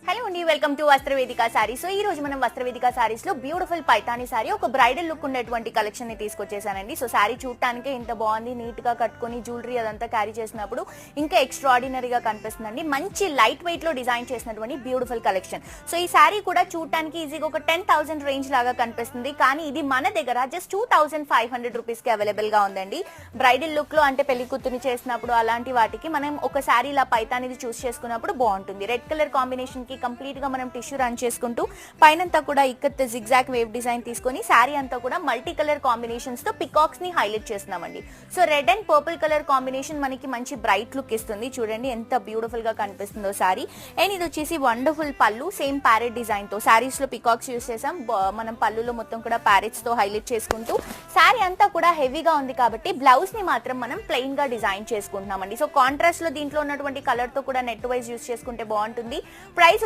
Hello అండి, welcome to వస్త్రవేదిక saris. So ఈ రోజు మనం వస్త్రవేదిక సారీస్ లో బ్యూటిఫుల్ పైతాని సారీ, ఒక బ్రైడల్ లుక్ ఉండేటువంటి కలెక్షన్ ని తీసుకొచ్చేసానండి. సో సారీ చూడటానికి ఇంత బాగుంది, నీట్ గా కట్టుకొని జ్యువెలరీ అదంతా క్యారీ చేసినప్పుడు ఇంకా ఎక్స్ట్రాడినరీగా కనిపిస్తుందండి. మంచి లైట్ వెయిట్ లో డిజైన్ చేసినటువంటి బ్యూటిఫుల్ కలెక్షన్. సో ఈ సారీ కూడా చూడటానికి ఈజీగా ఒక 10,000 రేంజ్ లాగా కనిపిస్తుంది, కానీ ఇది మన దగ్గర జస్ట్ 2,500 రూపీస్ కి అవైలబుల్ గా ఉందండి. బ్రైడల్ లుక్ లో అంటే పెళ్లి కూతుర్ని చేసినప్పుడు అలాంటి వాటికి మనం ఒక సారీ ఇలా పైతానిది చూస్ చేసుకున్నప్పుడు బాగుంటుంది. రెడ్ కలర్ కాంబినేషన్ కి కంప్లీట్ గా మనం టిష్యూ రన్ చేసుకుంటూ పైనంతా కూడా ఇక్కత్ జిగ్జాగ్ వేవ్ డిజైన్ తీసుకొని శారీ అంతా కూడా మల్టీ కలర్ కాంబినేషన్స్ తో పికాక్స్ ని హైలైట్ చేస్తున్నామండి. So red and purple colour combination మనకి మంచి బ్రైట్ లుక్ ఇస్తుంది. చూడండి ఎంత బ్యూటిఫుల్ గా కనిపిస్తుందో శారీ. అండ్ ఇది వచ్చేసి వండర్ఫుల్ పళ్ళు, సేమ్ ప్యారెట్ డిజైన్ తో. శారీస్ లో పికాక్స్ యూస్ చేసాం, మనం పళ్ళులో మొత్తం కూడా ప్యారెట్స్ తో హైలైట్ చేసుకుంటూ శారీ అంతా కూడా హెవీగా ఉంది కాబట్టి బ్లౌజ్ ని మాత్రం మనం ప్లెయిన్ గా డిజైన్ చేసుకుంటున్నామండి. సో కాంట్రాస్ట్ లో దీంట్లో ఉన్నటువంటి కలర్ తో కూడా నెట్ వైజ్ యూస్ చేసుకుంటే బాగుంటుంది. ప్రైస్